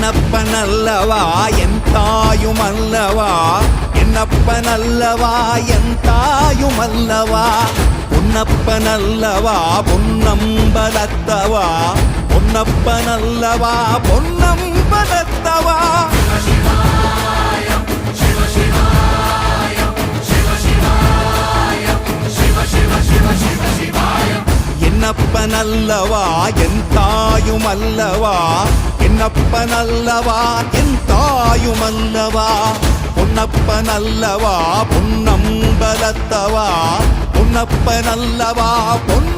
என்னப்பனல்லவா என் தாயுமல்லவா, என்னப்பனல்லவா என் தாயுமல்லவா, பொன்னப்பனல்லவா பொன்னம்பலத்தவா, பொன்னப்பனல்லவா பொன்னம்பலத்தவா. என்னப்பனல்லவா என் தாயுமல்லவா, என்னப்பனல்லவா என் தாயுமல்லவா, பொன்னப்பனல்லவா பொன்னம்பலத்தவா, பொன்னப்பனல்லவா பொன்